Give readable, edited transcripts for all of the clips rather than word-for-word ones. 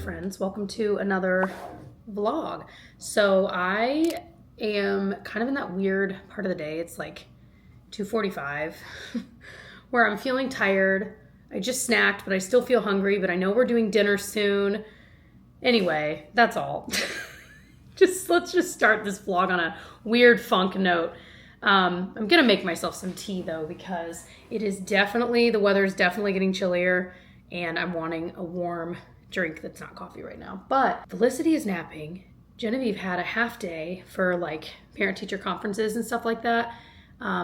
friends, welcome to another vlog. So I am kind of in that weird part of the day. It's like 2:45 where I'm feeling tired. I just snacked, but I still feel hungry, but I know we're doing dinner soon. Anyway, that's all. Let's just start this vlog on a weird funk note. I'm gonna make myself some tea though, because the weather is definitely getting chillier and I'm wanting a warm drink that's not coffee right now. But Felicity is napping. Genevieve had a half day for like parent-teacher conferences and stuff like that.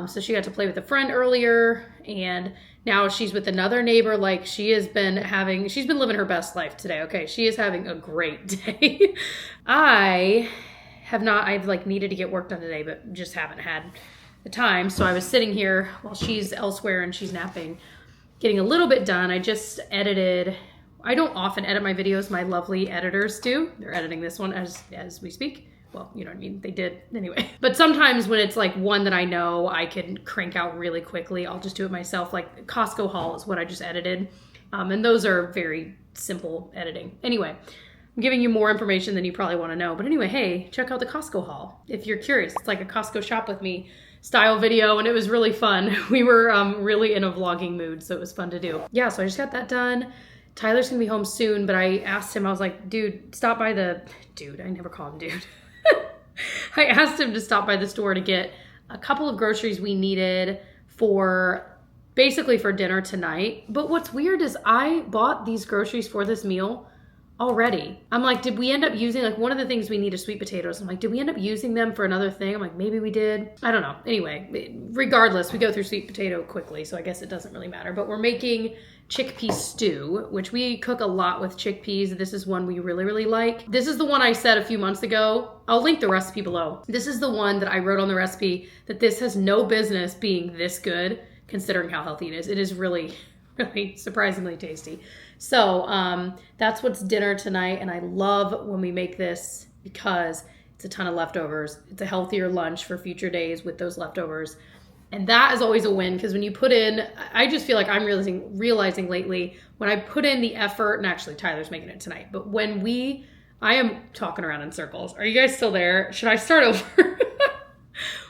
So she got to play with a friend earlier, and now she's with another neighbor. Like she's been living her best life today. Okay, she is having a great day. I've needed to get work done today, but just haven't had the time. So I was sitting here while she's elsewhere and she's napping, getting a little bit done. I just edited. I don't often edit my videos. My lovely editors do. They're editing this one as we speak. Well, you know what I mean? They did anyway. But sometimes when it's like one that I know I can crank out really quickly, I'll just do it myself. Like Costco haul is what I just edited. And those are very simple editing. Anyway, I'm giving you more information than you probably want to know. But anyway, hey, check out the Costco haul if you're curious. It's like a Costco shop with me style video, and it was really fun. We were really in a vlogging mood, so it was fun to do. Yeah, so I just got that done. Tyler's gonna be home soon, but I asked him, I was like, dude, stop by dude, I never call him dude. I asked him to stop by the store to get a couple of groceries we needed basically for dinner tonight. But what's weird is I bought these groceries for this meal already. I'm like, did we end up using, like one of the things we need is sweet potatoes. I'm like, did we end up using them for another thing? I'm like, maybe we did. I don't know. Anyway, regardless, we go through sweet potato quickly, so I guess it doesn't really matter. But we're making chickpea stew, which we cook a lot with chickpeas. This is one we really, really like. This is the one I said a few months ago. I'll link the recipe below. This is the one that I wrote on the recipe that this has no business being this good, considering how healthy it is. It is really, really surprisingly tasty. So that's what's dinner tonight. And I love when we make this because it's a ton of leftovers. It's a healthier lunch for future days with those leftovers. And that is always a win, because when you put in, I just feel like I'm realizing lately, when I put in the effort, and actually Tyler's making it tonight, but I am talking around in circles. Are you guys still there? Should I start over?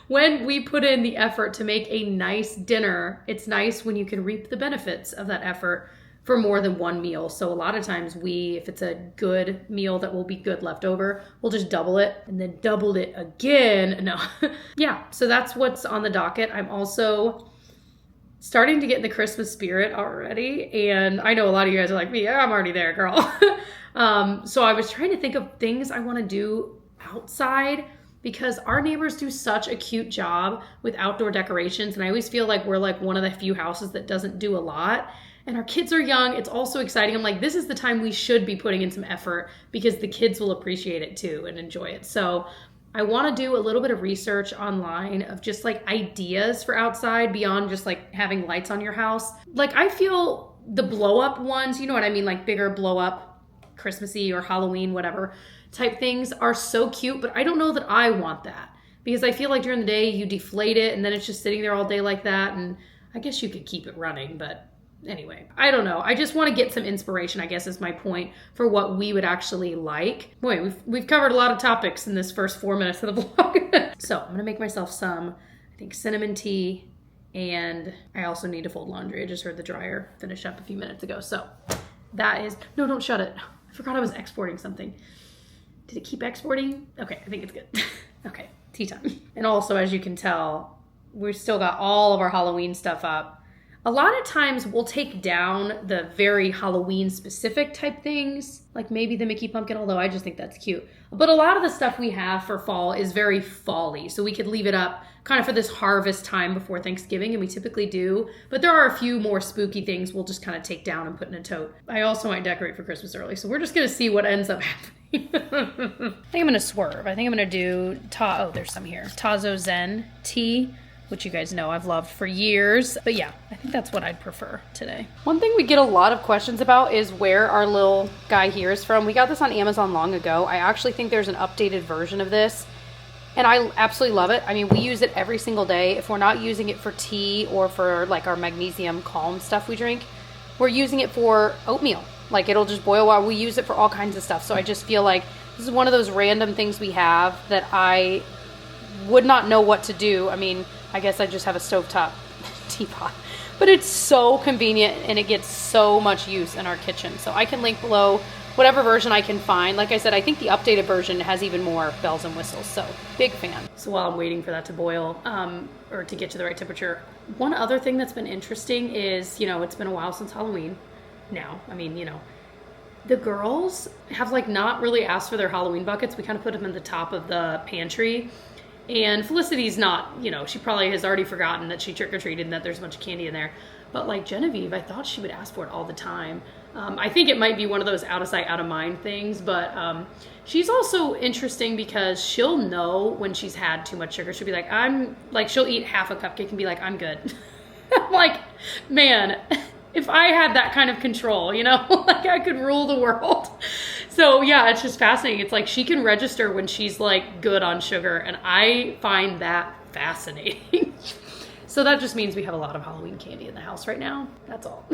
When we put in the effort to make a nice dinner, it's nice when you can reap the benefits of that effort for more than one meal. So a lot of times if it's a good meal that will be good leftover, we'll just double it and then doubled it again. No. Yeah, so that's what's on the docket. I'm also starting to get in the Christmas spirit already. And I know a lot of you guys are like me, yeah, I'm already there, girl. So I was trying to think of things I want to do outside, because our neighbors do such a cute job with outdoor decorations. And I always feel like we're like one of the few houses that doesn't do a lot. And our kids are young. It's also exciting. I'm like, this is the time we should be putting in some effort, because the kids will appreciate it too and enjoy it. So I want to do a little bit of research online of just like ideas for outside beyond just like having lights on your house. Like I feel the blow up ones, you know what I mean? Like bigger blow up Christmassy or Halloween, whatever type things are so cute, but I don't know that I want that, because I feel like during the day you deflate it and then it's just sitting there all day like that. And I guess you could keep it running, but anyway, I don't know. I just want to get some inspiration, I guess is my point, for what we would actually like. Boy, we've covered a lot of topics in this first 4 minutes of the vlog. So I'm going to make myself some, I think, cinnamon tea, and I also need to fold laundry. I just heard the dryer finish up a few minutes ago. So that is, no, don't shut it. I forgot I was exporting something. Did it keep exporting? Okay, I think it's good. Okay, tea time. And also, as you can tell, we've still got all of our Halloween stuff up. A lot of times we'll take down the very Halloween specific type things, like maybe the Mickey pumpkin, although I just think that's cute. But a lot of the stuff we have for fall is very fall-y, so we could leave it up kind of for this harvest time before Thanksgiving, and we typically do. But there are a few more spooky things we'll just kind of take down and put in a tote. I also might decorate for Christmas early, so we're just going to see what ends up happening. I think I'm going to swerve. I think I'm going to do, there's some here, Tazo Zen tea, which you guys know I've loved for years. But yeah, I think that's what I'd prefer today. One thing we get a lot of questions about is where our little guy here is from. We got this on Amazon long ago. I actually think there's an updated version of this, and I absolutely love it. I mean, we use it every single day. If we're not using it for tea or for like our magnesium calm stuff we drink, we're using it for oatmeal. Like it'll just boil water. We use it for all kinds of stuff. So I just feel like this is one of those random things we have that I would not know what to do. I mean, I guess I just have a stovetop teapot, but it's so convenient and it gets so much use in our kitchen. So I can link below whatever version I can find. Like I said, I think the updated version has even more bells and whistles. So big fan. So while I'm waiting for that to boil, or to get to the right temperature, one other thing that's been interesting is, it's been a while since Halloween now. I mean, the girls have like not really asked for their Halloween buckets. We kind of put them in the top of the pantry. And Felicity's not, she probably has already forgotten that she trick-or-treated and that there's a bunch of candy in there. But like Genevieve, I thought she would ask for it all the time. I think it might be one of those out of sight, out of mind things, but she's also interesting because she'll know when she's had too much sugar. She'll be like, she'll eat half a cupcake and be like, I'm good. I'm like, man, if I had that kind of control, like I could rule the world. So yeah, it's just fascinating. It's like she can register when she's like good on sugar, and I find that fascinating. So that just means we have a lot of Halloween candy in the house right now. That's all.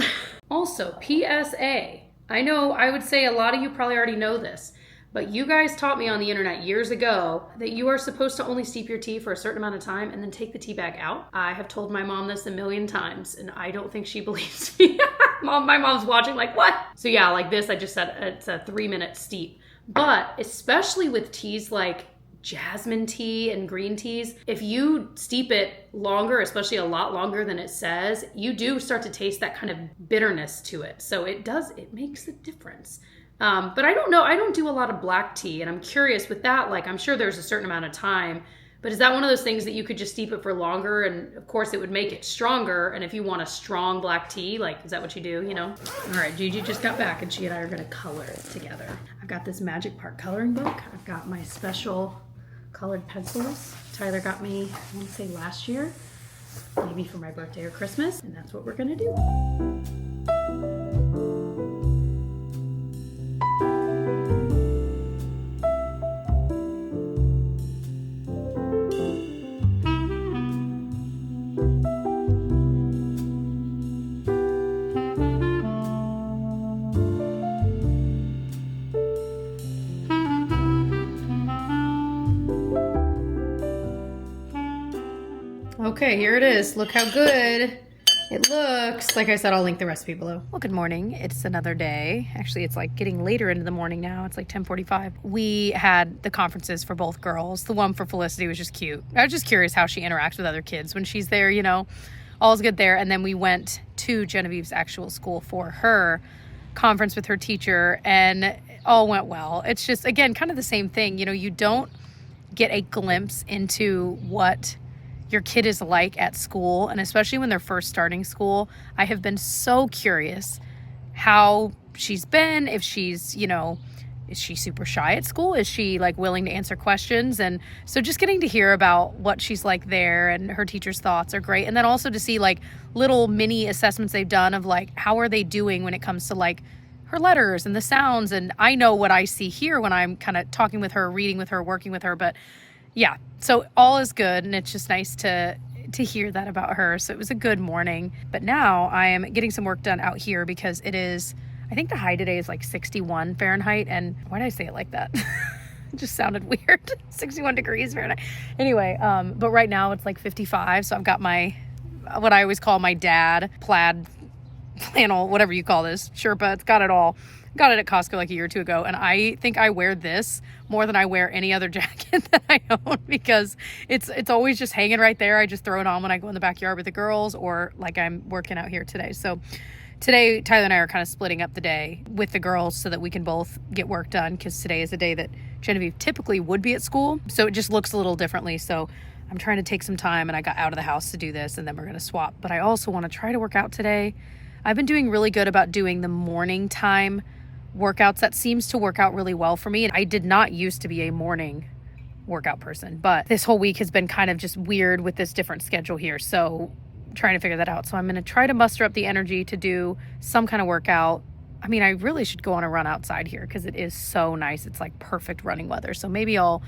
Also, PSA. I know I would say a lot of you probably already know this, but you guys taught me on the internet years ago that you are supposed to only steep your tea for a certain amount of time and then take the tea bag out. I have told my mom this a million times and I don't think she believes me. My mom's watching like, what? So yeah, like this, I just said it's a 3-minute steep. But especially with teas like jasmine tea and green teas, if you steep it longer, especially a lot longer than it says, you do start to taste that kind of bitterness to it. So it makes a difference. But I don't know, I don't do a lot of black tea, and I'm curious with that, like I'm sure there's a certain amount of time, but is that one of those things that you could just steep it for longer, and of course it would make it stronger, and if you want a strong black tea, like is that what you do, All right, Gigi just got back and she and I are gonna color together. I've got this Magic Park coloring book. I've got my special colored pencils Tyler got me, I want to say last year, maybe for my birthday or Christmas, and that's what we're gonna do. Okay, here it is. Look how good it looks. Like I said, I'll link the recipe below. Well, good morning. It's another day. Actually, it's like getting later into the morning now. It's like 10:45. We had the conferences for both girls. The one for Felicity was just cute. I was just curious how she interacts with other kids when she's there, All's good there. And then we went to Genevieve's actual school for her conference with her teacher, and all went well. It's just, again, kind of the same thing. You don't get a glimpse into what your kid is like at school, and especially when they're first starting school. I have been so curious how she's been, if she's, is she super shy at school? Is she like willing to answer questions? And so just getting to hear about what she's like there, and her teacher's thoughts are great. And then also to see like little mini assessments they've done of like, how are they doing when it comes to like her letters and the sounds. And I know what I see here when I'm kind of talking with her, reading with her, working with her, but yeah, so all is good, and it's just nice to hear that about her. So it was a good morning. But now I am getting some work done out here because it is, I think the high today is like 61 Fahrenheit. And why did I say it like that? It just sounded weird. 61 degrees Fahrenheit. Anyway, but right now it's like 55. So I've got my, what I always call my dad plaid flannel, whatever you call this, Sherpa. It's got it all. Got it at Costco like a year or two ago, and I think I wear this more than I wear any other jacket that I own because it's always just hanging right there. I just throw it on when I go in the backyard with the girls, or like I'm working out here today. So today, Tyler and I are kind of splitting up the day with the girls so that we can both get work done, because today is a day that Genevieve typically would be at school, so it just looks a little differently. So I'm trying to take some time, and I got out of the house to do this, and then we're going to swap. But I also want to try to work out today. I've been doing really good about doing the morning time workouts. That seems to work out really well for me. And I did not used to be a morning workout person, but this whole week has been kind of just weird with this different schedule here. So trying to figure that out. So I'm going to try to muster up the energy to do some kind of workout. I mean, I really should go on a run outside here because it is so nice. It's like perfect running weather. So maybe I'll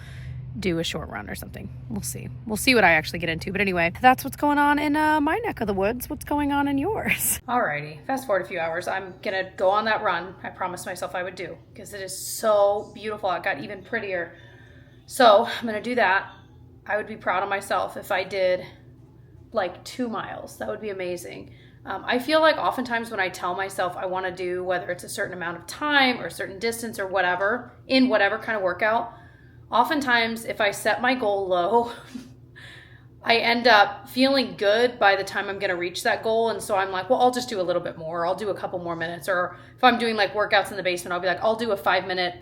do a short run or something. We'll see. We'll see what I actually get into. But anyway, that's what's going on in my neck of the woods. What's going on in yours? Alrighty, fast forward a few hours. I'm gonna go on that run. I promised myself I would do because it is so beautiful. It got even prettier. So I'm gonna do that. I would be proud of myself if I did like 2 miles. That would be amazing. I feel like oftentimes when I tell myself I want to do, whether it's a certain amount of time or a certain distance or whatever, in whatever kind of workout, oftentimes if I set my goal low, I end up feeling good by the time I'm going to reach that goal. And so I'm like, well, I'll just do a little bit more. I'll do a couple more minutes. Or if I'm doing like workouts in the basement, I'll be like, I'll do a 5-minute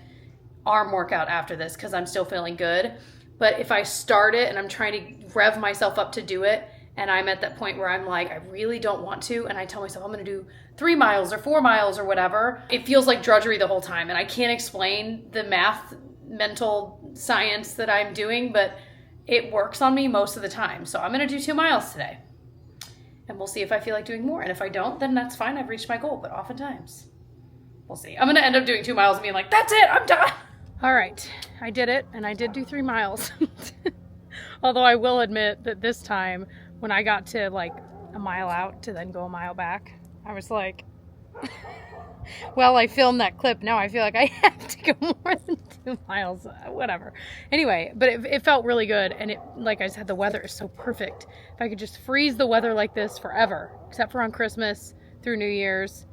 arm workout after this because I'm still feeling good. But if I start it and I'm trying to rev myself up to do it, and I'm at that point where I'm like, I really don't want to. And I tell myself I'm going to do 3 miles or 4 miles or whatever. It feels like drudgery the whole time. And I can't explain the mental science that I'm doing, but it works on me most of the time. So I'm going to do 2 miles today. And we'll see if I feel like doing more. And if I don't, then that's fine. I've reached my goal. But oftentimes, we'll see. I'm going to end up doing 2 miles and being like, that's it. I'm done. All right. I did it. And I did do 3 miles. Although I will admit that this time, when I got to like a mile out to then go a mile back, I was like, well, I filmed that clip. Now I feel like I have to go more than 2 miles, whatever. Anyway, but it felt really good. And it, like I said, the weather is so perfect. If I could just freeze the weather like this forever, except for on Christmas through New Year's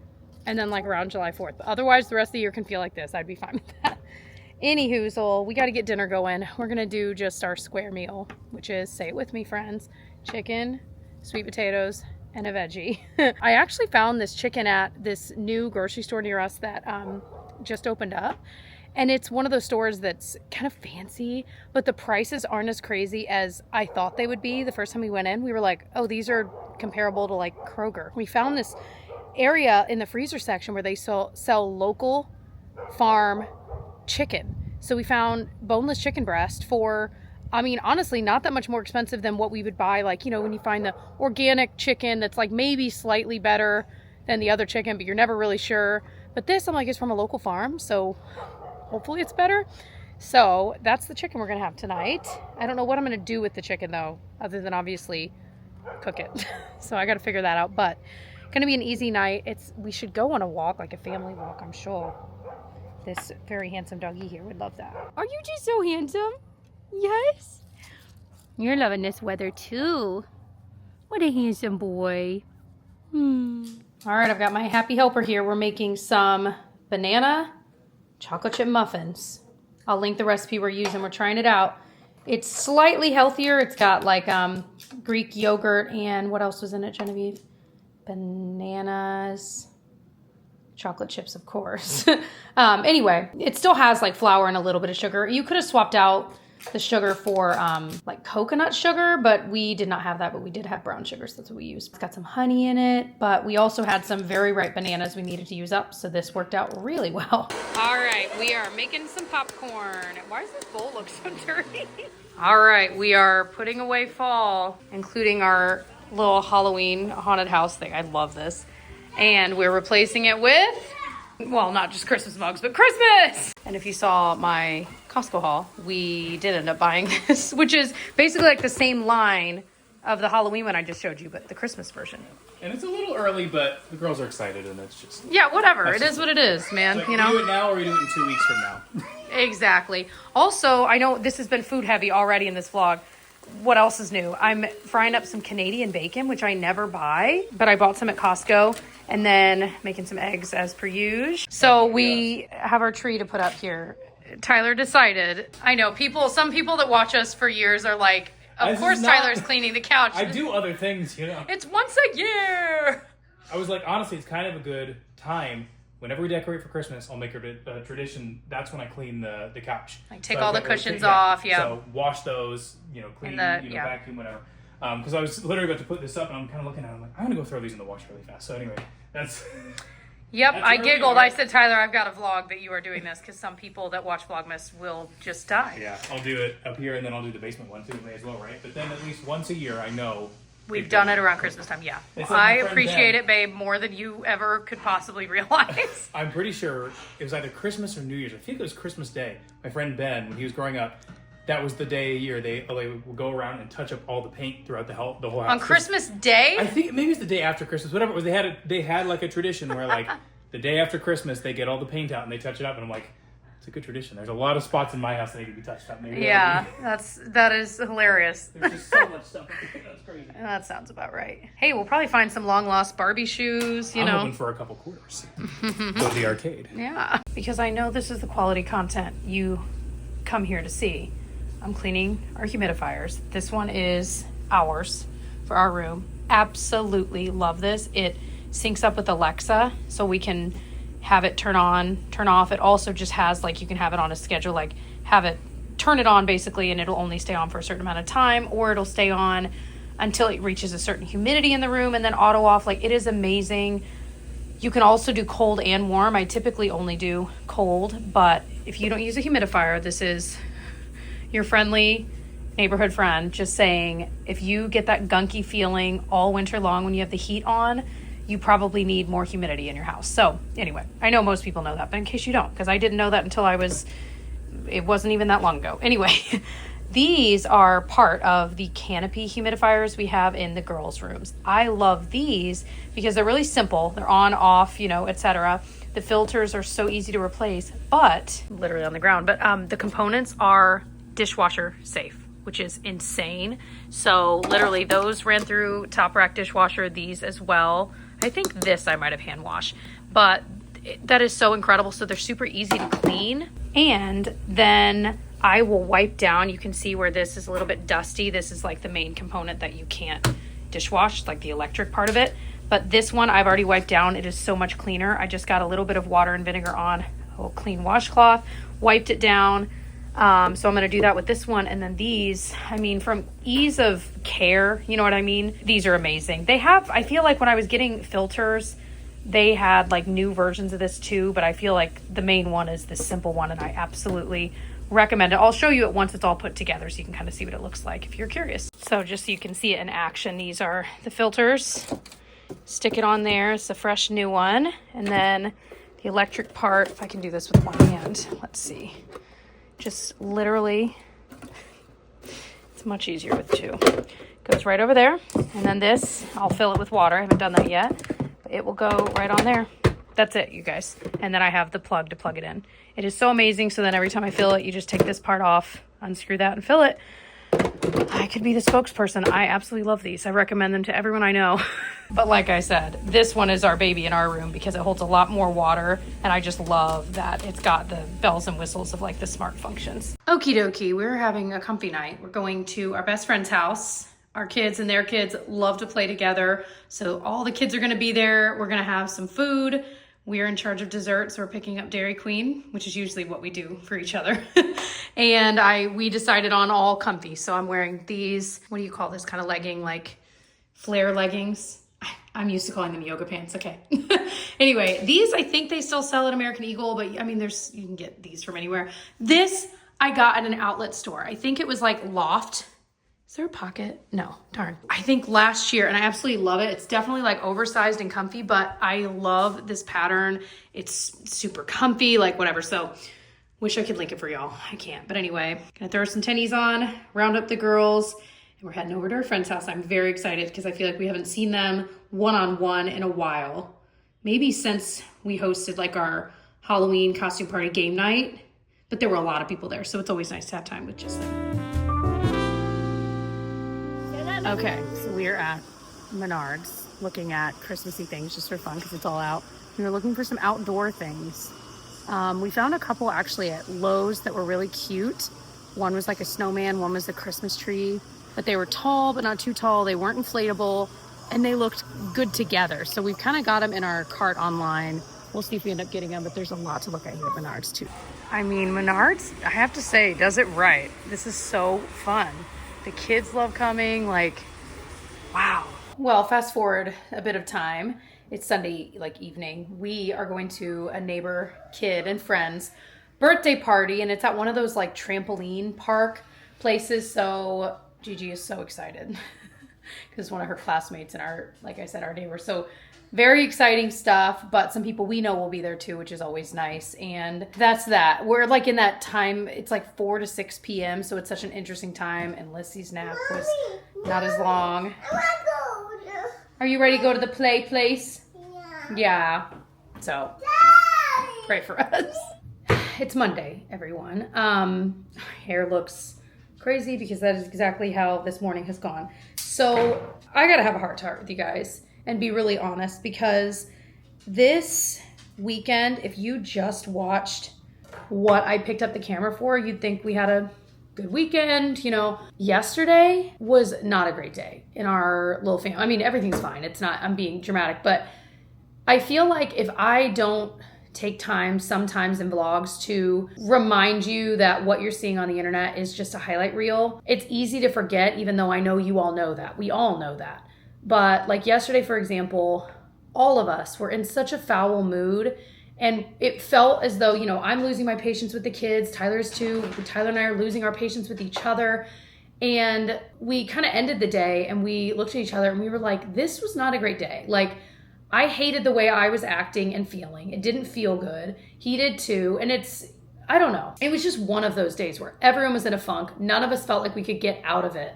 and then like around July 4th. But otherwise, the rest of the year can feel like this. I'd be fine with that. Anywho, we got to get dinner going. We're going to do just our square meal, which is, say it with me, friends, chicken, sweet potatoes, and a veggie. I actually found this chicken at this new grocery store near us that just opened up. And it's one of those stores that's kind of fancy, but the prices aren't as crazy as I thought they would be. The first time we went in, we were like, oh, these are comparable to like Kroger. We found this area in the freezer section where they sell local farm chicken. So we found boneless chicken breast for, I mean, honestly, not that much more expensive than what we would buy. Like, you know, when you find the organic chicken that's like maybe slightly better than the other chicken, but you're never really sure. But this, I'm like, is from a local farm. So hopefully it's better. So that's the chicken we're going to have tonight. I don't know what I'm going to do with the chicken though, other than obviously cook it. So I got to figure that out, but going to be an easy night. We should go on a walk, like a family walk, I'm sure. This very handsome doggy here would love that. Are you just so handsome? Yes. You're loving this weather too. What a handsome boy. All right, I've got my happy helper here. We're making some banana chocolate chip muffins. I'll link the recipe we're using. We're trying it out. It's slightly healthier. It's got like Greek yogurt and what else was in it, Genevieve? Bananas. Chocolate chips, of course. Anyway, it still has like flour and a little bit of sugar. You could have swapped out the sugar for like coconut sugar, but we did not have that, but we did have brown sugar, so that's what we used. It's got some honey in it, but we also had some very ripe bananas we needed to use up, so this worked out really well. All right, we are making some popcorn. Why does this bowl look so dirty? All right, we are putting away fall, including our little Halloween haunted house thing. I love this. And we're replacing it with, well, not just Christmas mugs, but Christmas! And if you saw my Costco haul, we did end up buying this, which is basically like the same line of the Halloween one I just showed you, but the Christmas version. And it's a little early, but the girls are excited, and it's just... Yeah, whatever. It is what it is, man. Like, you know? Do it now, or you do it in 2 weeks from now. Exactly. Also, I know this has been food heavy already in this vlog. What else is new? I'm frying up some Canadian bacon, which I never buy, but I bought some at Costco, and then making some eggs as per usual. So we have our tree to put up here. Tyler decided, I know some people that watch us for years are like, of course Tyler's cleaning the couch. I do other things, you know. It's once a year. I was like, honestly, it's kind of a good time. Whenever we decorate for Christmas, I'll make a tradition. That's when I clean the couch. Like take all the cushions off, yeah. So wash those, clean, vacuum, whatever. Because I was literally about to put this up, and I'm kind of looking at it, I'm like, I'm going to go throw these in the wash really fast. So anyway, that's... Yep, I giggled. I said, Tyler, I've got a vlog that you are doing this, because some people that watch Vlogmas will just die. Yeah, I'll do it up here, and then I'll do the basement one too, may as well, right? But then at least once a year, I know... We've done it around Christmas time, yeah. Like I appreciate it, babe, more than you ever could possibly realize. I'm pretty sure it was either Christmas or New Year's. I think it was Christmas Day. My friend Ben, when he was growing up, that was the day a year they would go around and touch up all the paint throughout the whole house. On Christmas Day? I think maybe it's the day after Christmas, whatever it was. They had like a tradition where like the day after Christmas they get all the paint out and they touch it up, and I'm like, it's a good tradition. There's a lot of spots in my house that need to be touched up. Maybe that is hilarious. There's just so much stuff. That's crazy. That sounds about right. Hey, we'll probably find some long lost Barbie shoes. I'm hoping for a couple quarters. Go to the arcade. Yeah, because I know this is the quality content you come here to see. I'm cleaning our humidifiers. This one is ours for our room. Absolutely love this. It syncs up with Alexa, so we can have it turn on, turn off. It also just has, like, you can have it on a schedule, like have it turn it on basically, and it'll only stay on for a certain amount of time, or it'll stay on until it reaches a certain humidity in the room and then auto off. Like, it is amazing. You can also do cold and warm. I typically only do cold, but if you don't use a humidifier, this is your friendly neighborhood friend just saying, if you get that gunky feeling all winter long when you have the heat on, you probably need more humidity in your house. So anyway, I know most people know that, but in case you don't, because I didn't know that until it wasn't even that long ago. Anyway, these are part of the canopy humidifiers we have in the girls' rooms. I love these because they're really simple. They're on, off, etc. The filters are so easy to replace, but literally on the ground, but the components are dishwasher safe, which is insane. So literally those ran through top rack dishwasher, these as well. I think this I might have hand washed, but that is so incredible. So they're super easy to clean. And then I will wipe down. You can see where this is a little bit dusty. This is like the main component that you can't dishwash, like the electric part of it. But this one I've already wiped down. It is so much cleaner. I just got a little bit of water and vinegar on a clean washcloth, wiped it down. So I'm going to do that with this one. And then these, I mean, from ease of care, you know what I mean? These are amazing. I feel like when I was getting filters, they had like new versions of this too, but I feel like the main one is this simple one, and I absolutely recommend it. I'll show you it once it's all put together so you can kind of see what it looks like if you're curious. So just so you can see it in action, these are the filters. Stick it on there. It's a fresh new one. And then the electric part, if I can do this with one hand, let's see. Just literally, it's much easier with two. Goes right over there. And then this, I'll fill it with water. I haven't done that yet. But it will go right on there. That's it, you guys. And then I have the plug to plug it in. It is so amazing. So then every time I fill it, you just take this part off, unscrew that, and fill it. I could be the spokesperson. I absolutely love these. I recommend them to everyone I know. But like I said, this one is our baby in our room because it holds a lot more water. And I just love that it's got the bells and whistles of like the smart functions. Okie dokie, we're having a comfy night. We're going to our best friend's house. Our kids and their kids love to play together. So all the kids are gonna be there. We're gonna have some food. We're in charge of desserts. So we're picking up Dairy Queen, which is usually what we do for each other. And we decided on all comfy. So I'm wearing these, what do you call this kind of legging, like flare leggings? I'm used to calling them yoga pants. Okay. Anyway, these, I think they still sell at American Eagle, but I mean, you can get these from anywhere. This I got at an outlet store. I think it was like Loft. Is there a pocket? No, darn. I think last year, and I absolutely love it. It's definitely like oversized and comfy, but I love this pattern. It's super comfy, like whatever. So wish I could link it for y'all. I can't. But anyway, gonna throw some tennies on, round up the girls, and we're heading over to our friend's house. I'm very excited because I feel like we haven't seen them one-on-one in a while. Maybe since we hosted like our Halloween costume party game night, but there were a lot of people there. So it's always nice to have time with just them. Okay, so we are at Menards looking at Christmassy things just for fun because it's all out. We were looking for some outdoor things. We found a couple actually at Lowe's that were really cute. One was like a snowman, one was a Christmas tree, but they were tall but not too tall. They weren't inflatable and they looked good together. So we kind of got them in our cart online. We'll see if we end up getting them, but there's a lot to look at here at Menards too. I mean, Menards, I have to say, does it right. This is so fun. The kids love coming, like, wow. Well, fast forward a bit of time. It's Sunday, like evening. We are going to a neighbor kid and friend's birthday party, and it's at one of those like trampoline park places. So Gigi is so excited because one of her classmates and our, like I said, our neighbor. So very exciting stuff, but some people we know will be there too, which is always nice. And that's that. We're like in that time, it's like 4 to 6 p.m. So it's such an interesting time. And Lissy's nap was not as long. Are you ready to go to the play place? Yeah. So pray for us. It's Monday, everyone. Hair looks crazy because that is exactly how this morning has gone. So I gotta have a heart to heart with you guys and be really honest, because this weekend, if you just watched what I picked up the camera for, you'd think we had a good weekend. You know, yesterday was not a great day in our little family. I mean, everything's fine. It's not, I'm being dramatic, but I feel like if I don't take time sometimes in vlogs to remind you that what you're seeing on the internet is just a highlight reel, it's easy to forget, even though I know you all know that. We all know that. But like yesterday, for example, all of us were in such a foul mood, and it felt as though, you know, I'm losing my patience with the kids. Tyler's too. Tyler and I are losing our patience with each other. And we kind of ended the day and we looked at each other and we were like, this was not a great day. Like, I hated the way I was acting and feeling. It didn't feel good. He did too. And I don't know. It was just one of those days where everyone was in a funk. None of us felt like we could get out of it.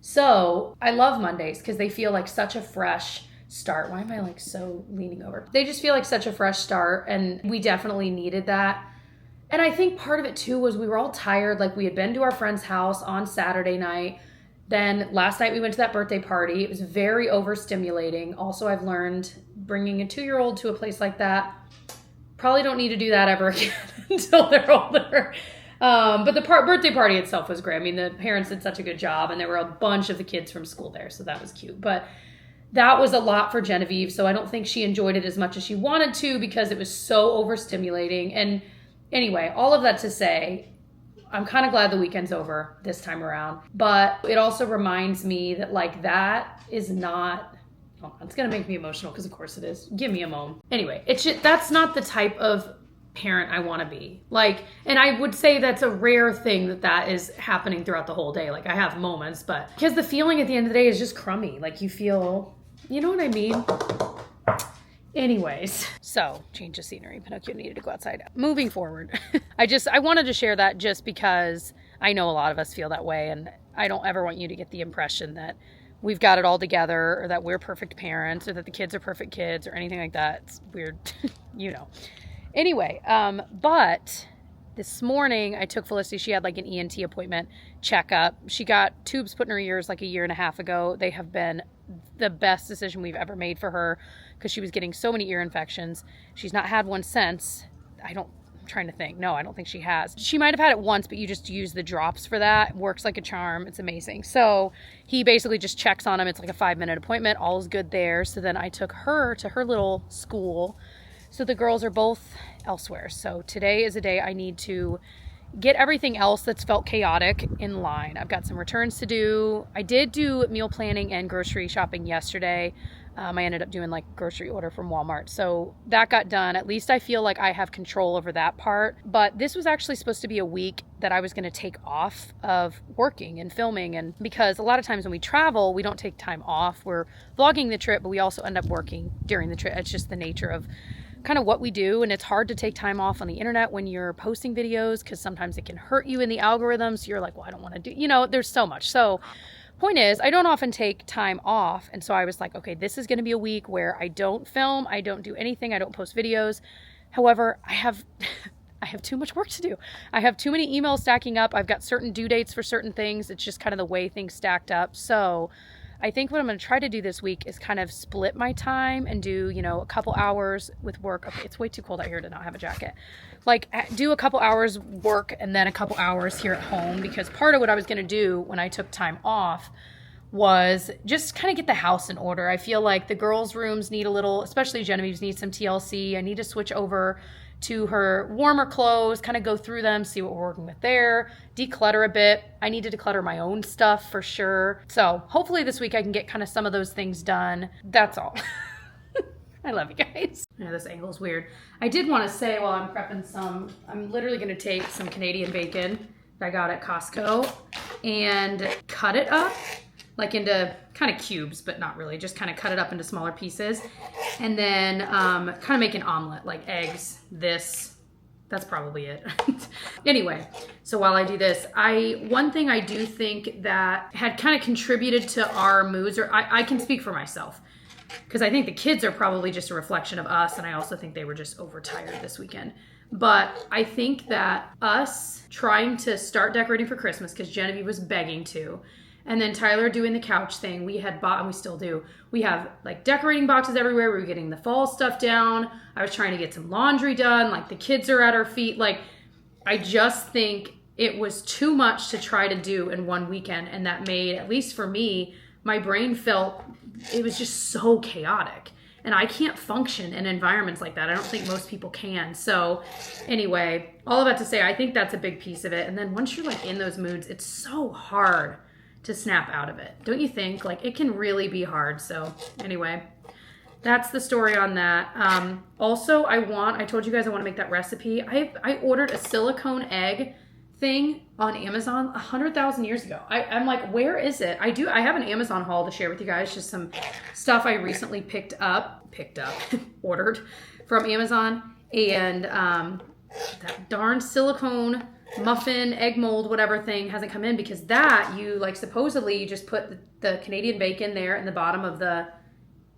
So I love Mondays because they feel like such a fresh start. Why am I like so leaning over? They just feel like such a fresh start, and we definitely needed that. And I think part of it too was we were all tired. Like, we had been to our friend's house on Saturday night. Then last night we went to that birthday party. It was very overstimulating. Also, I've learned bringing a 2-year-old to a place like that, probably don't need to do that ever again until they're older. But the birthday party itself was great. I mean, the parents did such a good job, and there were a bunch of the kids from school there, so that was cute. But that was a lot for Genevieve, so I don't think she enjoyed it as much as she wanted to because it was so overstimulating. And anyway, all of that to say, I'm kind of glad the weekend's over this time around. But it also reminds me that, like, that is not... Oh, it's going to make me emotional because, of course, it is. Give me a moment. Anyway, that's not the type of parent I want to be. Like, and I would say that's a rare thing that is happening throughout the whole day. Like, I have moments, but because the feeling at the end of the day is just crummy. Like, you feel, you know what I mean? Anyways, so change of scenery. Pinocchio needed to go outside. Moving forward, I wanted to share that just because I know a lot of us feel that way, and I don't ever want you to get the impression that we've got it all together, or that we're perfect parents, or that the kids are perfect kids, or anything like that. It's weird, you know. Anyway, but this morning I took Felicity. She had like an ENT appointment checkup. She got tubes put in her ears like a year and a half ago. They have been the best decision we've ever made for her because she was getting so many ear infections. She's not had one since. I'm trying to think. No, I don't think she has. She might have had it once, but you just use the drops for that. It works like a charm. It's amazing. So he basically just checks on him. It's like a 5-minute appointment. All is good there. So then I took her to her little school. So the girls are both elsewhere. So today is a day I need to get everything else that's felt chaotic in line. I've got some returns to do. I did do meal planning and grocery shopping yesterday. I ended up doing like grocery order from Walmart. So that got done. At least I feel like I have control over that part. But this was actually supposed to be a week that I was going to take off of working and filming. And because a lot of times when we travel, we don't take time off. We're vlogging the trip, but we also end up working during the trip. It's just the nature of kind of what we do, and it's hard to take time off on the internet when you're posting videos because sometimes it can hurt you in the algorithm. So you're like, well, I don't want to do, you know, there's so much. So point is, I don't often take time off, and so I was like, okay, this is going to be a week where I don't film, I don't do anything, I don't post videos. However, I have too much work to do. I have too many emails stacking up. I've got certain due dates for certain things. It's just kind of the way things stacked up. So I think what I'm going to try to do this week is kind of split my time and do, you know, a couple hours with work. Okay, it's way too cold out here to not have a jacket. Like, do a couple hours work and then a couple hours here at home, because part of what I was going to do when I took time off was just kind of get the house in order. I feel like the girls' rooms need a little, especially Genevieve's, needs some TLC. I need to switch over to her warmer clothes, kind of go through them, see what we're working with there, declutter a bit. I need to declutter my own stuff for sure. So hopefully this week I can get kind of some of those things done. That's all. I love you guys. Yeah, this angle is weird. I did want to say while I'm prepping I'm literally going to take some Canadian bacon that I got at Costco and cut it up like into kind of cubes, but not really, just kind of cut it up into smaller pieces. And then kind of make an omelet, like eggs, that's probably it. Anyway, so while I do this, one thing I do think that had kind of contributed to our moods, or I can speak for myself, because I think the kids are probably just a reflection of us, and I also think they were just overtired this weekend. But I think that us trying to start decorating for Christmas, because Genevieve was begging to, and then Tyler doing the couch thing, we had bought, and we still do, we have like decorating boxes everywhere. We were getting the fall stuff down. I was trying to get some laundry done. Like the kids are at our feet. Like I just think it was too much to try to do in one weekend. And that made, at least for me, my brain felt, it was just so chaotic. And I can't function in environments like that. I don't think most people can. So anyway, all of that to say, I think that's a big piece of it. And then once you're like in those moods, it's so hard to snap out of it. Don't you think? Like it can really be hard. So anyway, that's the story on that. Also, I told you guys I want to make that recipe. I ordered a silicone egg thing on Amazon 100,000 years ago. I'm like, where is it? I have an Amazon haul to share with you guys. Just some stuff I recently ordered from Amazon. And that darn silicone muffin, egg mold, whatever thing hasn't come in, because that you like supposedly you just put the Canadian bacon there in the bottom of the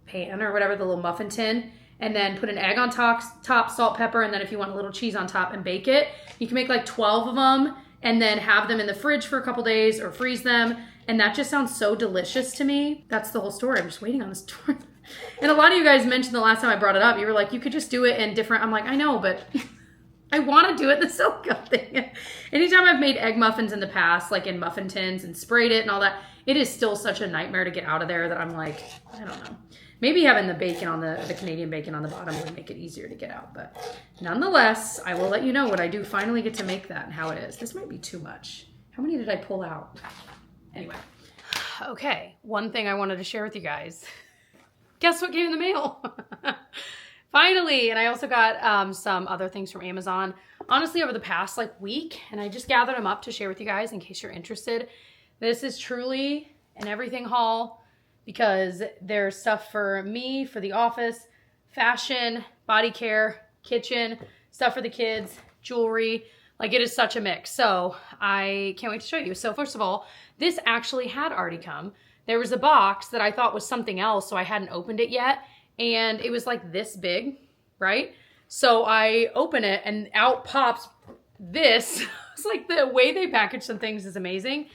pan or whatever, the little muffin tin, and then put an egg on top, salt, pepper, and then if you want a little cheese on top and bake it. You can make like 12 of them and then have them in the fridge for a couple days or freeze them. And that just sounds so delicious to me. That's the whole story. I'm just waiting on the story. And a lot of you guys mentioned the last time I brought it up, you were like, you could just do it in different. I'm like, I know, but I want to do it the silicone thing. Anytime I've made egg muffins in the past, like in muffin tins and sprayed it and all that, it is still such a nightmare to get out of there that I'm like, I don't know. Maybe having the bacon on the Canadian bacon on the bottom would make it easier to get out. But nonetheless, I will let you know when I do finally get to make that and how it is. This might be too much. How many did I pull out? Anyway. Okay, one thing I wanted to share with you guys. Guess what came in the mail? Finally, and I also got some other things from Amazon, honestly, over the past week, and I just gathered them up to share with you guys in case you're interested. This is truly an everything haul because there's stuff for me, for the office, fashion, body care, kitchen, stuff for the kids, jewelry. Like it is such a mix. So I can't wait to show you. So first of all, this actually had already come. There was a box that I thought was something else, so I hadn't opened it yet. And it was like this big, right? So I open it and out pops this. It's like the way they package some things is amazing.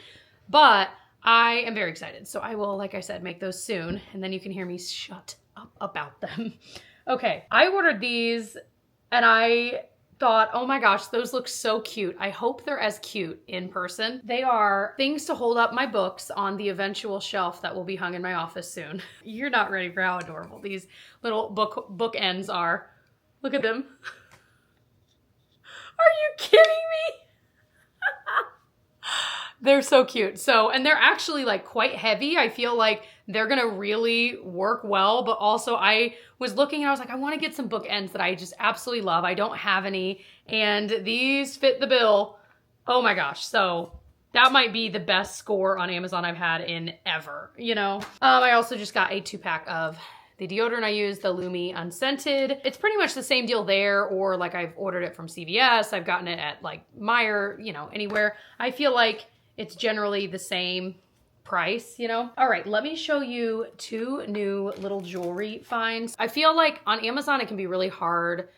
But I am very excited. So I will, like I said, make those soon. And then you can hear me shut up about them. Okay, I ordered these and I thought, oh my gosh, those look so cute. I hope they're as cute in person. They are things to hold up my books on the eventual shelf that will be hung in my office soon. You're not ready for how adorable these little book ends are. Look at them. Are you kidding me? They're so cute. So, and they're actually quite heavy. I feel like they're gonna really work well, but also I was looking and I was like, I wanna get some bookends that I just absolutely love. I don't have any, and these fit the bill. Oh my gosh. So that might be the best score on Amazon I've had in ever, you know? I also just got a 2-pack of the deodorant I use, the Lumi Unscented. It's pretty much the same deal there, or I've ordered it from CVS. I've gotten it at Meijer, anywhere. I feel like it's generally the same price, All right, let me show you 2 new little jewelry finds. I feel like on Amazon, it can be really hard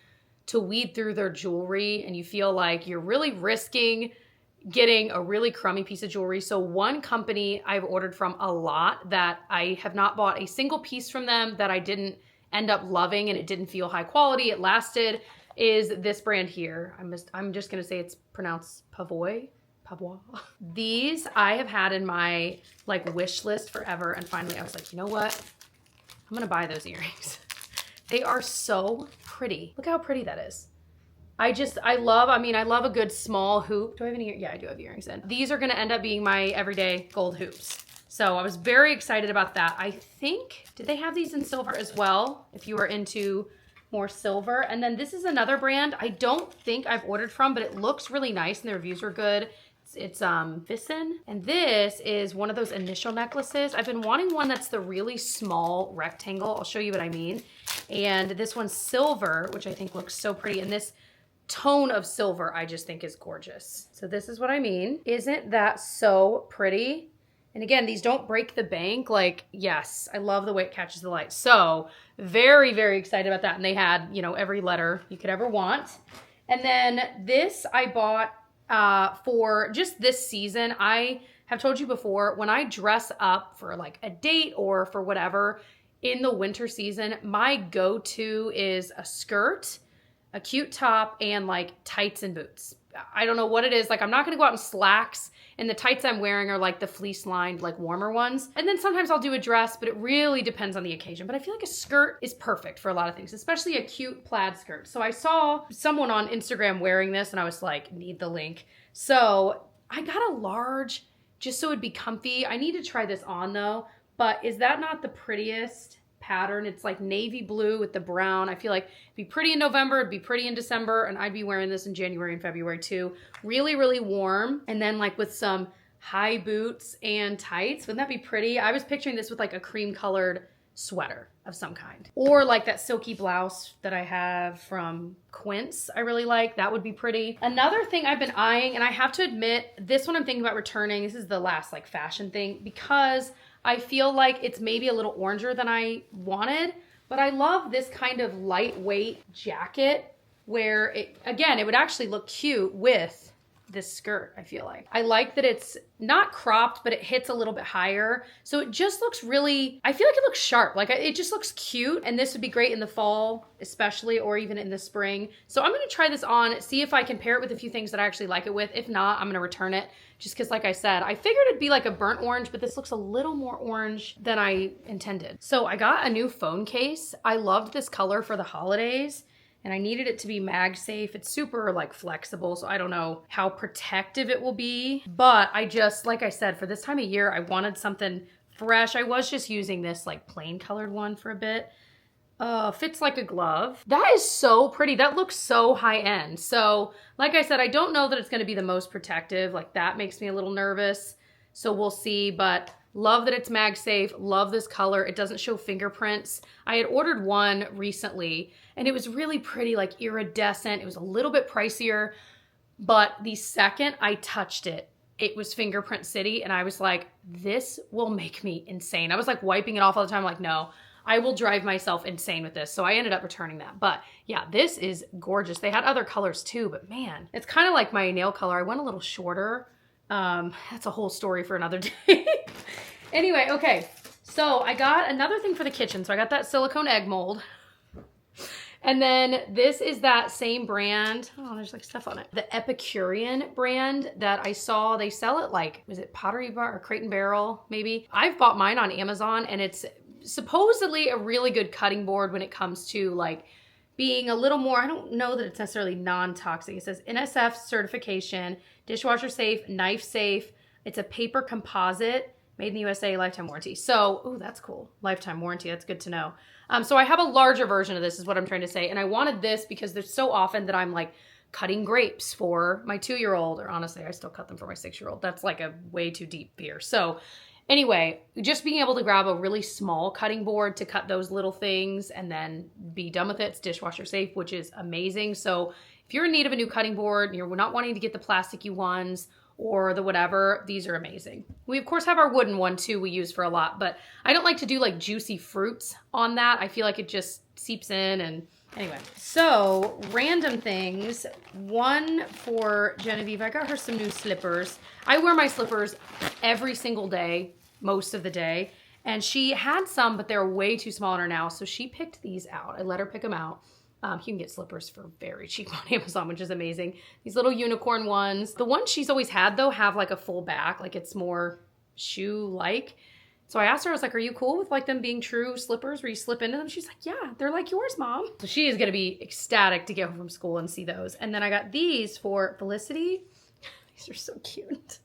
to weed through their jewelry and you feel like you're really risking getting a really crummy piece of jewelry. So one company I've ordered from a lot that I have not bought a single piece from them that I didn't end up loving and it didn't feel high quality, it lasted, is this brand here. I'm just gonna say it's pronounced Pavois. These I have had in my wish list forever, and finally I was like, you know what? I'm gonna buy those earrings. They are so pretty. Look how pretty that is. I love a good small hoop. Do I have any? Yeah, I do have earrings in. These are gonna end up being my everyday gold hoops. So I was very excited about that. I think, did they have these in silver as well? If you are into more silver. And then this is another brand I don't think I've ordered from, but it looks really nice and the reviews were good. It's Vissen. And this is one of those initial necklaces. I've been wanting one that's the really small rectangle. I'll show you what I mean. And this one's silver, which I think looks so pretty. And this tone of silver I just think is gorgeous. So this is what I mean. Isn't that so pretty? And again, these don't break the bank. Like, yes, I love the way it catches the light. So very, very excited about that. And they had, you know, every letter you could ever want. And then this I bought for just this season. I have told you before, when I dress up for like a date or for whatever in the winter season, my go-to is a skirt, a cute top, and like tights and boots. I don't know what it is. Like, I'm not going to go out in slacks, and the tights I'm wearing are like the fleece lined, like warmer ones. And then sometimes I'll do a dress, but it really depends on the occasion. But I feel like a skirt is perfect for a lot of things, especially a cute plaid skirt. So I saw someone on Instagram wearing this and I was like, need the link. So I got a large just so it'd be comfy. I need to try this on though, but is that not the prettiest pattern? It's like navy blue with the brown. I feel like it'd be pretty in November, it'd be pretty in December, and I'd be wearing this in January and February too. Really, really warm. And then like with some high boots and tights, wouldn't that be pretty? I was picturing this with like a cream colored sweater of some kind. Or like that silky blouse that I have from Quince I really like. That would be pretty. Another thing I've been eyeing, and I have to admit, this one I'm thinking about returning. This is the last like fashion thing because I feel like it's maybe a little oranger than I wanted, but I love this kind of lightweight jacket where it, again, it would actually look cute with this skirt, I feel like. I like that it's not cropped, but it hits a little bit higher. So it just looks really, I feel like it looks sharp. Like it just looks cute. And this would be great in the fall, especially, or even in the spring. So I'm going to try this on, see if I can pair it with a few things that I actually like it with. If not, I'm going to return it just because, like I said, I figured it'd be like a burnt orange, but this looks a little more orange than I intended. So I got a new phone case. I loved this color for the holidays, and I needed it to be MagSafe. It's super like flexible, so I don't know how protective it will be. But I just, like I said, for this time of year, I wanted something fresh. I was just using this like plain colored one for a bit. Fits like a glove. That is so pretty. That looks so high end. So like I said, I don't know that it's gonna be the most protective. Like that makes me a little nervous. So we'll see, but love that it's MagSafe. Love this color. It doesn't show fingerprints. I had ordered one recently and it was really pretty, like iridescent. It was a little bit pricier, but the second I touched it, it was fingerprint city. And I was like, this will make me insane. I was like wiping it off all the time. Like, no, I will drive myself insane with this. So I ended up returning that. But yeah, this is gorgeous. They had other colors too, but man, it's kind of like my nail color. I went a little shorter. That's a whole story for another day. Anyway, okay. So I got another thing for the kitchen. So I got that silicone egg mold. And then this is that same brand. Oh, there's like stuff on it. The Epicurean brand that I saw. They sell it like, was it Pottery Bar or Crate and Barrel maybe? I've bought mine on Amazon and it's supposedly a really good cutting board when it comes to like being a little more, I don't know that it's necessarily non-toxic. It says NSF certification, dishwasher safe, knife safe. It's a paper composite, made in the USA, lifetime warranty. So, ooh, that's cool. Lifetime warranty, that's good to know. So I have a larger version of this is what I'm trying to say. And I wanted this because there's so often that I'm like cutting grapes for my 2-year-old, or honestly, I still cut them for my 6-year-old. That's like a way too deep fear. So anyway, just being able to grab a really small cutting board to cut those little things and then be done with it. It's dishwasher safe, which is amazing. So if you're in need of a new cutting board and you're not wanting to get the plasticky ones or the whatever, these are amazing. We of course have our wooden one too we use for a lot, but I don't like to do like juicy fruits on that. I feel like it just seeps in and anyway. So random things. One for Genevieve, I got her some new slippers. I wear my slippers every single day, most of the day. And she had some, but they're way too small on her now. So she picked these out. I let her pick them out. You can get slippers for very cheap on Amazon, which is amazing. These little unicorn ones. The ones she's always had though have like a full back, like it's more shoe-like. So I asked her, I was like, are you cool with like them being true slippers where you slip into them? She's like, yeah, they're like yours, Mom. So she is gonna be ecstatic to get home from school and see those. And then I got these for Felicity. These are so cute.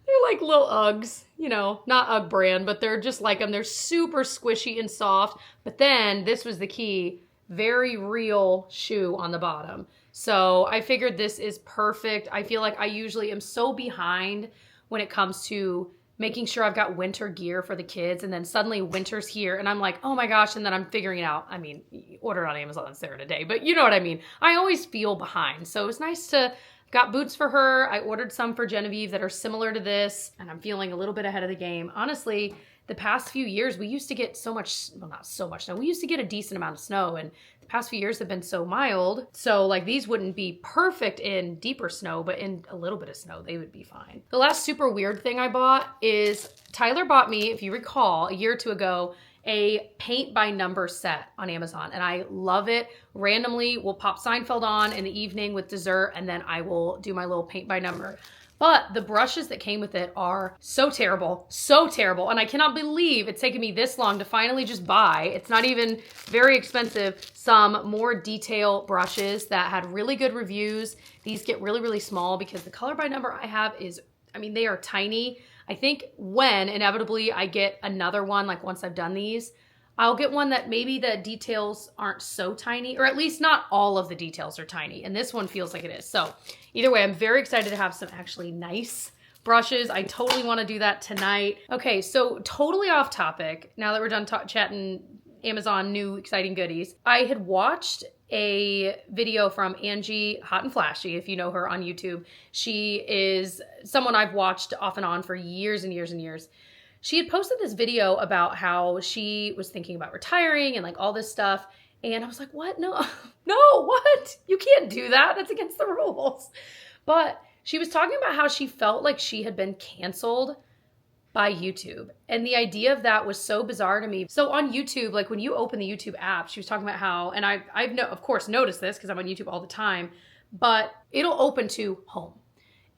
They're like little Uggs, you know, not Ugg brand, but they're just like them. They're super squishy and soft. But then this was the key. Very real shoe on the bottom. So I figured this is perfect. I feel like I usually am so behind when it comes to making sure I've got winter gear for the kids, and then suddenly winter's here and I'm like, oh my gosh, and then I'm figuring it out. I mean, order on Amazon, it's there in a day, but you know what I mean. I always feel behind. So it's nice to got boots for her. I ordered some for Genevieve that are similar to this, and I'm feeling a little bit ahead of the game. Honestly, the past few years, we used to get so much, well, not so much snow. We used to get a decent amount of snow, and the past few years have been so mild. So like these wouldn't be perfect in deeper snow, but in a little bit of snow, they would be fine. The last super weird thing I bought is Tyler bought me, if you recall, a year or two ago, a paint by number set on Amazon, and I love it. Randomly, we'll pop Seinfeld on in the evening with dessert, and then I will do my little paint by number. But the brushes that came with it are so terrible, and I cannot believe it's taken me this long to finally just buy, it's not even very expensive, some more detail brushes that had really good reviews. These get really, really small because the color by number I have is, I mean, they are tiny. I think when inevitably I get another one, like once I've done these, I'll get one that maybe the details aren't so tiny, or at least not all of the details are tiny. And this one feels like it is. So either way, I'm very excited to have some actually nice brushes. I totally want to do that tonight. Okay, so totally off topic. Now that we're done chatting Amazon new exciting goodies, I had watched a video from Angie Hot and Flashy, if you know her on YouTube. She is someone I've watched off and on for years and years and years. She had posted this video about how she was thinking about retiring and like all this stuff. And I was like, what? No, no, what? You can't do that. That's against the rules. But she was talking about how she felt like she had been canceled by YouTube. And the idea of that was so bizarre to me. So on YouTube, like when you open the YouTube app, she was talking about how, and I've of course noticed this because I'm on YouTube all the time, but it'll open to home.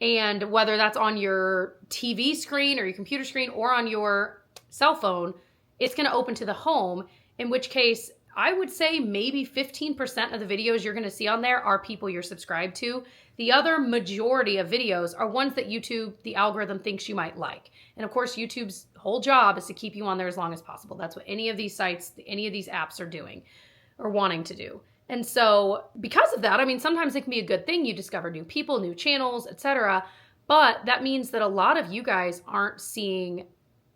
And whether that's on your TV screen or your computer screen or on your cell phone, it's going to open to the home, in which case I would say maybe 15% of the videos you're going to see on there are people you're subscribed to. The other majority of videos are ones that YouTube, the algorithm, thinks you might like. And of course, YouTube's whole job is to keep you on there as long as possible. That's what any of these sites, any of these apps are doing or wanting to do. And so because of that, I mean, sometimes it can be a good thing. You discover new people, new channels, etc. But that means that a lot of you guys aren't seeing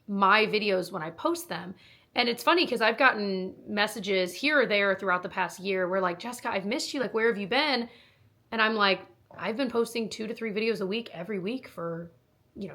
my videos when I post them. And it's funny because I've gotten messages here or there throughout the past year where like, Jessica, I've missed you. Like, where have you been? And I'm like, I've been posting 2 to 3 videos a week, every week for,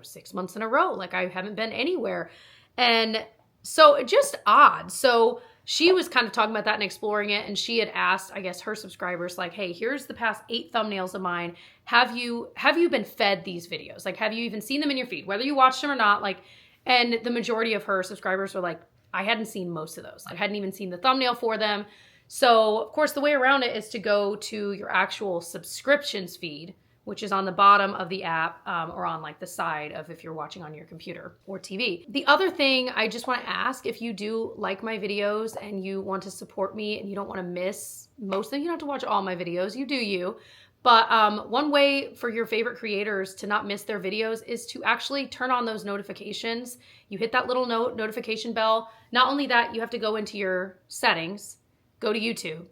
6 months in a row. Like I haven't been anywhere. And so just odd. So she was kind of talking about that and exploring it. And she had asked, I guess, her subscribers like, hey, here's the past 8 thumbnails of mine. Have you been fed these videos? Like, have you even seen them in your feed, whether you watched them or not? Like, and the majority of her subscribers were like, I hadn't seen most of those. I hadn't even seen the thumbnail for them. So of course the way around it is to go to your actual subscriptions feed, which is on the bottom of the app or on like the side of if you're watching on your computer or TV. The other thing I just want to ask, if you do like my videos and you want to support me and you don't want to miss most of them, you don't have to watch all my videos, you do you. But one way for your favorite creators to not miss their videos is to actually turn on those notifications. You hit that little notification bell. Not only that, you have to go into your settings, go to YouTube,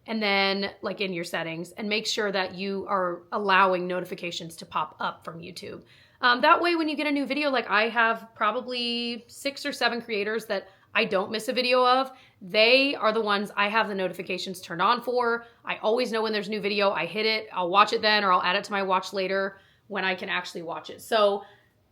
and then like in your settings and make sure that you are allowing notifications to pop up from YouTube. That way, when you get a new video, like I have probably 6 or 7 creators that I don't miss a video of, they are the ones I have the notifications turned on for. I always know when there's a new video, I hit it, I'll watch it then, or I'll add it to my watch later when I can actually watch it. So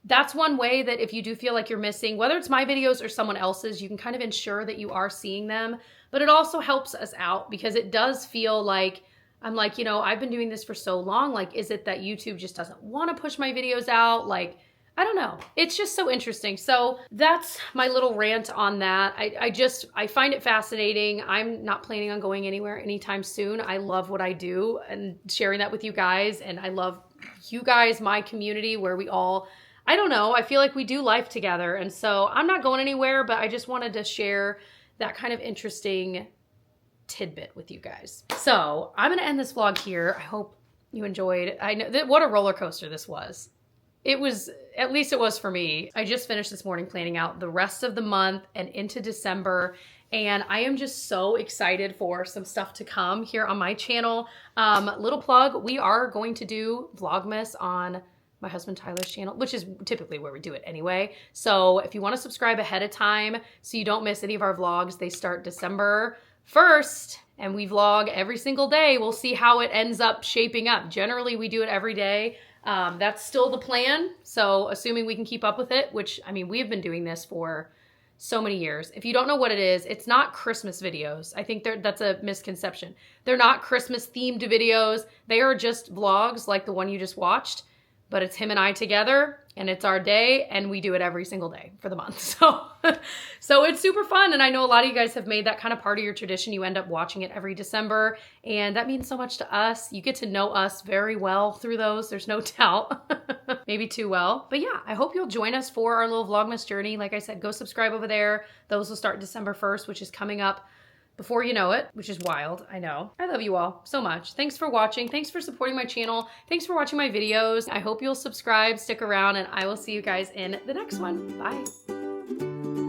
that's one way that if you do feel like you're missing, whether it's my videos or someone else's, you can kind of ensure that you are seeing them. But it also helps us out because it does feel like, I'm like, I've been doing this for so long. Like, is it that YouTube just doesn't want to push my videos out? Like, I don't know. It's just so interesting. So that's my little rant on that. I find it fascinating. I'm not planning on going anywhere anytime soon. I love what I do and sharing that with you guys. And I love you guys, my community, where we all, I don't know, I feel like we do life together. And so I'm not going anywhere, but I just wanted to share that kind of interesting tidbit with you guys. So I'm going to end this vlog here. I hope you enjoyed. I know what a roller coaster this was. at least it was for me. I just finished this morning planning out the rest of the month and into December. And I am just so excited for some stuff to come here on my channel. Little plug, we are going to do Vlogmas on my husband Tyler's channel, which is typically where we do it anyway. So if you want to subscribe ahead of time so you don't miss any of our vlogs, they start December 1st and we vlog every single day. We'll see how it ends up shaping up. Generally, we do it every day. That's still the plan. So assuming we can keep up with it, which, I mean, we have been doing this for so many years. If you don't know what it is, it's not Christmas videos. I think that's a misconception. They're not Christmas themed videos. They are just vlogs like the one you just watched, but it's him and I together and it's our day and we do it every single day for the month. So it's super fun. And I know a lot of you guys have made that kind of part of your tradition. You end up watching it every December and that means so much to us. You get to know us very well through those. There's no doubt. Maybe too well. But yeah, I hope you'll join us for our little Vlogmas journey. Like I said, go subscribe over there. Those will start December 1st, which is coming up before you know it, which is wild, I know. I love you all so much. Thanks for watching. Thanks for supporting my channel. Thanks for watching my videos. I hope you'll subscribe, stick around, and I will see you guys in the next one. Bye.